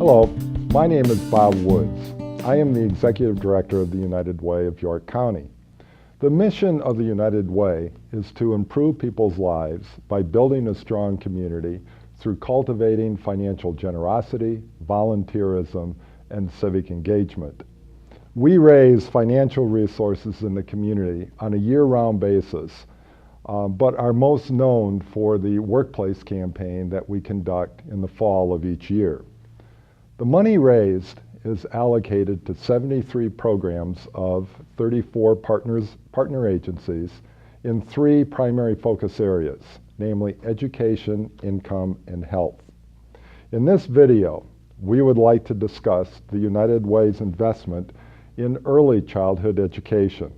Hello, my name is Bob Woods. I am the Executive Director of the United Way of York County. The mission of the United Way is to improve people's lives by building a strong community through cultivating financial generosity, volunteerism, and civic engagement. We raise financial resources in the community on a year-round basis, but are most known for the workplace campaign that we conduct in the fall of each year. The money raised is allocated to 73 programs of 34 partner agencies in 3 primary focus areas, namely education, income, and health. In this video, we would like to discuss the United Way's investment in early childhood education,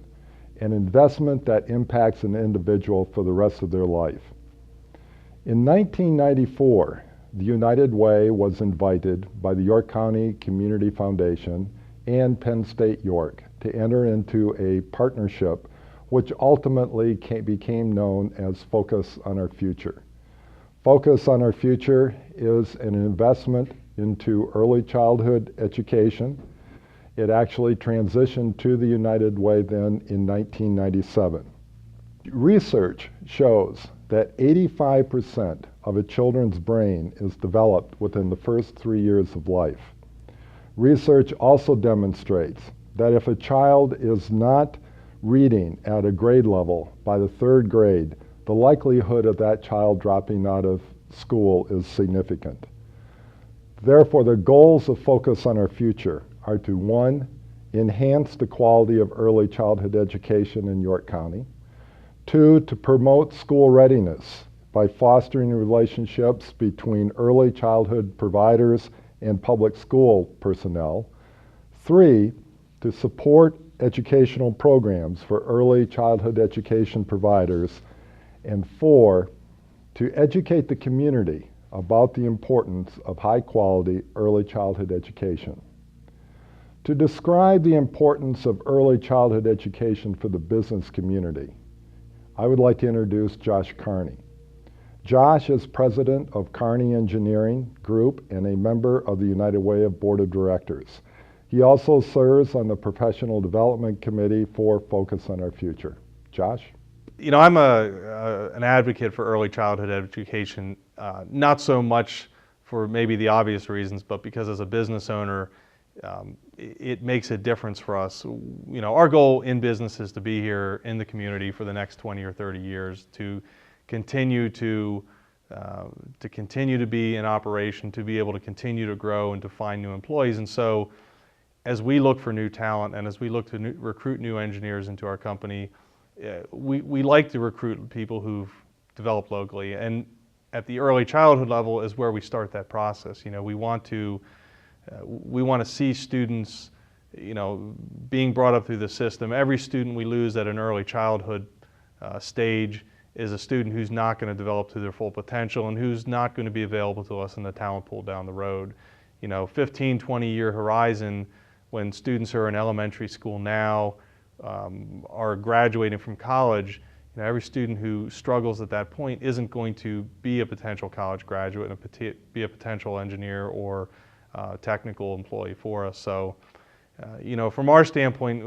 an investment that impacts an individual for the rest of their life. In 1994, the United Way was invited by the York County Community Foundation and Penn State York to enter into a partnership which ultimately became known as Focus on Our Future. Focus on Our Future is an investment into early childhood education. It actually transitioned to the United Way then in 1997. Research shows that 85% of a children's brain is developed within the first 3 years of life. Research also demonstrates that if a child is not reading at a grade level by the 3rd grade, the likelihood of that child dropping out of school is significant. Therefore, the goals of Focus on Our Future are to, 1, enhance the quality of early childhood education in York County, 2, to promote school readiness by fostering relationships between early childhood providers and public school personnel, 3, to support educational programs for early childhood education providers, and 4, to educate the community about the importance of high-quality early childhood education. To describe the importance of early childhood education for the business community, I would like to introduce Josh Carney. Josh is president of Carney Engineering Group and a member of the United Way of Board of Directors. He also serves on the Professional Development Committee for Focus on Our Future. Josh? You know, I'm an advocate for early childhood education, not so much for maybe the obvious reasons, but because as a business owner, it makes a difference for us. You know, our goal in business is to be here in the community for the next 20 or 30 years, to continue to be in operation, to be able to continue to grow and to find new employees. And so, as we look for new talent and as we look to recruit new engineers into our company, we like to recruit people who've developed locally. And at the early childhood level is where we start that process. You know, we want to see students, you know, being brought up through the system. Every student we lose at an early childhood stage is a student who's not going to develop to their full potential and who's not going to be available to us in the talent pool down the road. You know, 15, 20-year horizon, when students who are in elementary school now are graduating from college, you know, every student who struggles at that point isn't going to be a potential college graduate and be a potential engineer or technical employee for us. So, you know, from our standpoint,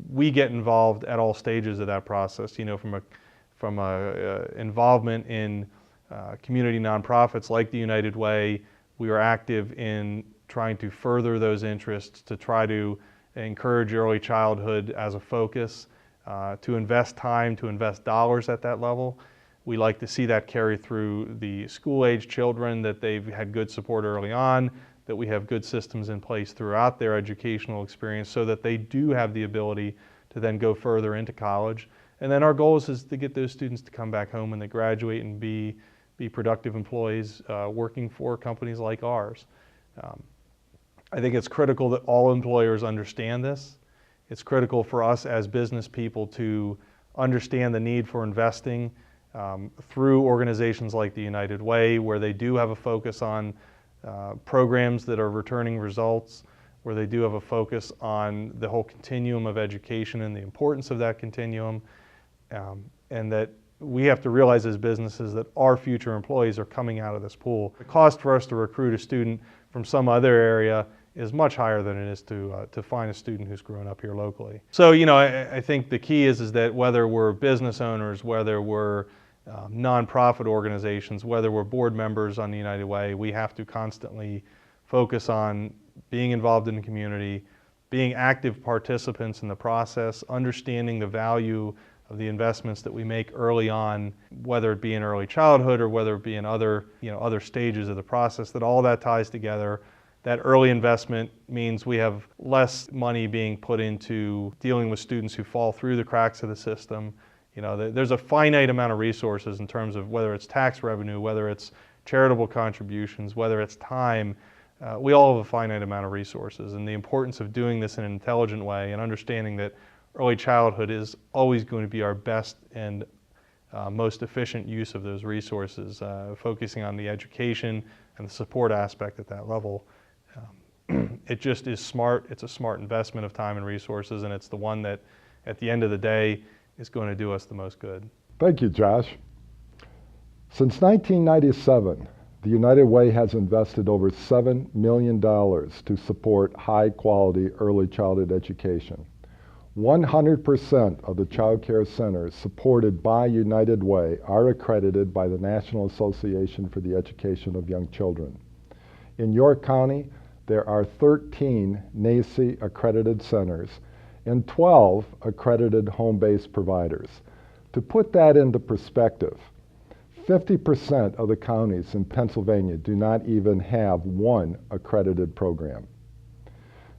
we get involved at all stages of that process. You know, from a involvement in community nonprofits like the United Way, we are active in trying to further those interests, to try to encourage early childhood as a focus, to invest time, to invest dollars at that level. We like to see that carry through the school-age children, that they've had good support early on, that we have good systems in place throughout their educational experience so that they do have the ability to then go further into college. And then our goal is to get those students to come back home when they graduate and be productive employees working for companies like ours. I think it's critical that all employers understand this. It's critical for us as business people to understand the need for investing through organizations like the United Way, where they do have a focus on programs that are returning results, where they do have a focus on the whole continuum of education and the importance of that continuum, and that we have to realize as businesses that our future employees are coming out of this pool. The cost for us to recruit a student from some other area is much higher than it is to find a student who's grown up here locally. So, you know, I think the key is that whether we're business owners, whether we're nonprofit organizations, whether we're board members on the United Way, we have to constantly focus on being involved in the community, being active participants in the process, understanding the value of the investments that we make early on, whether it be in early childhood or whether it be in other stages of the process, that all that ties together. That early investment means we have less money being put into dealing with students who fall through the cracks of the system. You know, there's a finite amount of resources in terms of whether it's tax revenue, whether it's charitable contributions, whether it's time. We all have a finite amount of resources, and the importance of doing this in an intelligent way and understanding that early childhood is always going to be our best and most efficient use of those resources, focusing on the education and the support aspect at that level. It just is smart. It's a smart investment of time and resources, and it's the one that at the end of the day is going to do us the most good. Thank you, Josh. Since 1997, the United Way has invested over $7 million to support high-quality early childhood education. 100% of the child care centers supported by United Way are accredited by the National Association for the Education of Young Children. In York County, there are 13 NACE accredited centers and 12 accredited home-based providers. To put that into perspective, 50% of the counties in Pennsylvania do not even have one accredited program.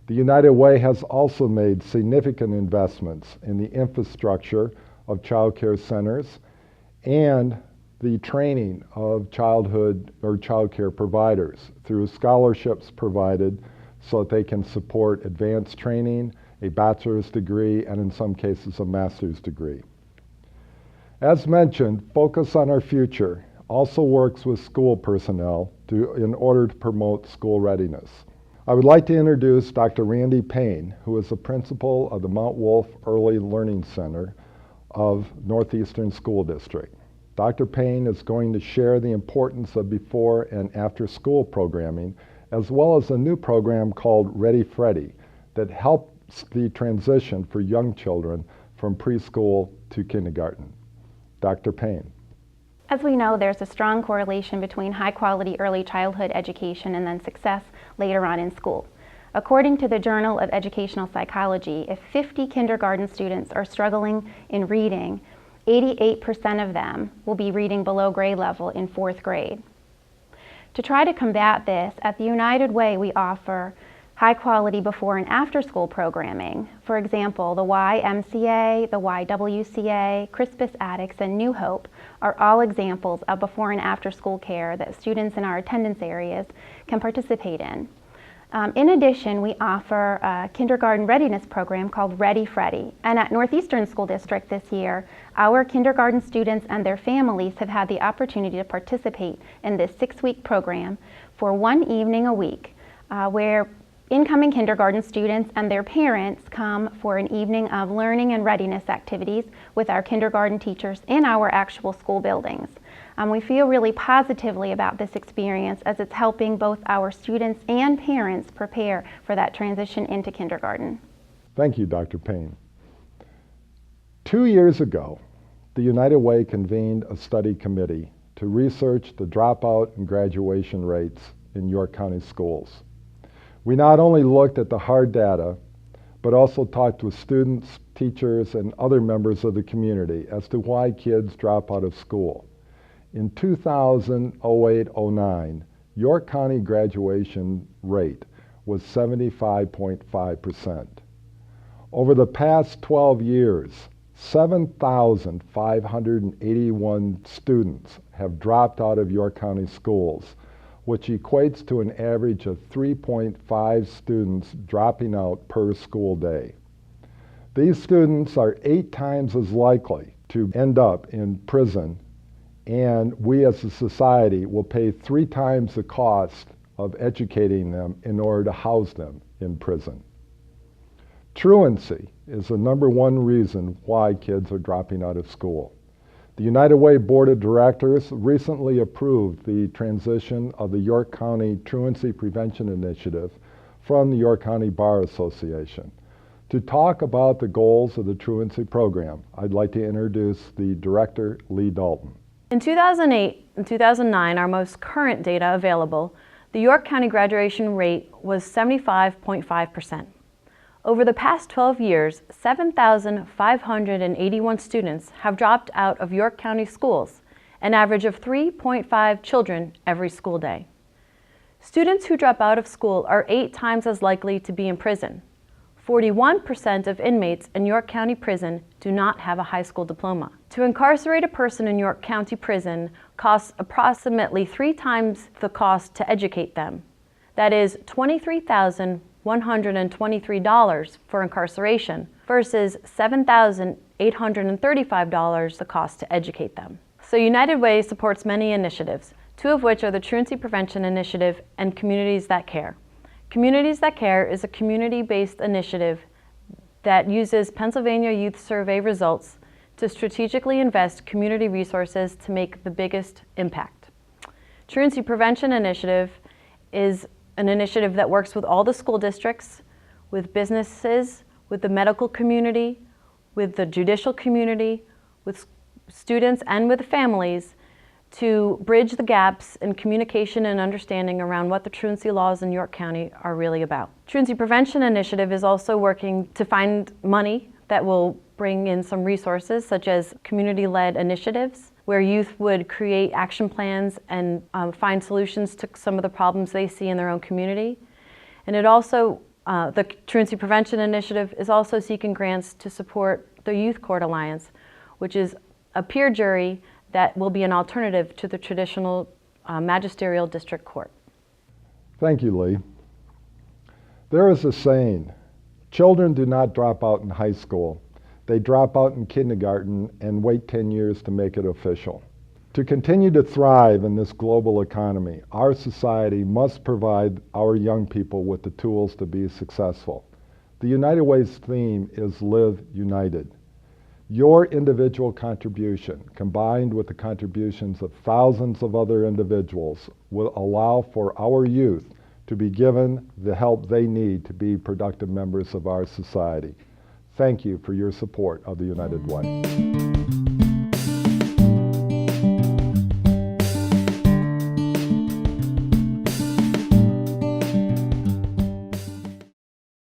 The United Way has also made significant investments in the infrastructure of child care centers and the training of childhood or child care providers through scholarships provided so that they can support advanced training, a bachelor's degree, and in some cases a master's degree. As mentioned, Focus on Our Future also works with school personnel in order to promote school readiness. I would like to introduce Dr. Randy Payne, who is the principal of the Mount Wolf Early Learning Center of Northeastern School District. Dr. Payne is going to share the importance of before and after school programming, as well as a new program called Ready Freddy that helps the transition for young children from preschool to kindergarten. Dr. Payne. As we know, there's a strong correlation between high-quality early childhood education and then success later on in school. According to the Journal of Educational Psychology, if 50 kindergarten students are struggling in reading, 88% of them will be reading below grade level in 4th grade. To try to combat this, at the United Way we offer high-quality before and after school programming. For example, the YMCA, the YWCA, Crispus Attucks, and New Hope are all examples of before and after school care that students in our attendance areas can participate in. In addition, we offer a kindergarten readiness program called Ready Freddy. And at Northeastern School District this year, our kindergarten students and their families have had the opportunity to participate in this 6-week program for 1 evening a week, where incoming kindergarten students and their parents come for an evening of learning and readiness activities with our kindergarten teachers in our actual school buildings. We feel really positively about this experience as it's helping both our students and parents prepare for that transition into kindergarten. Thank you, Dr. Payne. 2 years ago, the United Way convened a study committee to research the dropout and graduation rates in York County schools. We not only looked at the hard data, but also talked with students, teachers, and other members of the community as to why kids drop out of school. In 2008-09, York County graduation rate was 75.5%. Over the past 12 years, 7,581 students have dropped out of York County schools, which equates to an average of 3.5 students dropping out per school day. These students are 8 times as likely to end up in prison, and we as a society will pay 3 times the cost of educating them in order to house them in prison. Truancy is the #1 reason why kids are dropping out of school. The United Way Board of Directors recently approved the transition of the York County Truancy Prevention Initiative from the York County Bar Association. To talk about the goals of the truancy program, I'd like to introduce the director, Lee Dalton. In 2008 and 2009, our most current data available, the York County graduation rate was 75.5%. Over the past 12 years, 7,581 students have dropped out of York County schools, an average of 3.5 children every school day. Students who drop out of school are 8 times as likely to be in prison. 41% of inmates in York County Prison do not have a high school diploma. To incarcerate a person in York County Prison costs approximately 3 times the cost to educate them. That is $23,123 for incarceration versus $7,835 the cost to educate them. So United Way supports many initiatives, 2 of which are the Truancy Prevention Initiative and Communities That Care. Communities That Care is a community-based initiative that uses Pennsylvania Youth Survey results to strategically invest community resources to make the biggest impact. Truancy Prevention Initiative is an initiative that works with all the school districts, with businesses, with the medical community, with the judicial community, with students and with families to bridge the gaps in communication and understanding around what the truancy laws in York County are really about. Truancy Prevention Initiative is also working to find money that will bring in some resources such as community-led initiatives where youth would create action plans and find solutions to some of the problems they see in their own community. And it also, the Truancy Prevention Initiative is also seeking grants to support the Youth Court Alliance, which is a peer jury that will be an alternative to the traditional magisterial district court. Thank you, Lee. There is a saying, children do not drop out in high school. They drop out in kindergarten and wait 10 years to make it official. To continue to thrive in this global economy, our society must provide our young people with the tools to be successful. The United Way's theme is Live United. Your individual contribution, combined with the contributions of thousands of other individuals, will allow for our youth to be given the help they need to be productive members of our society. Thank you for your support of the United Way.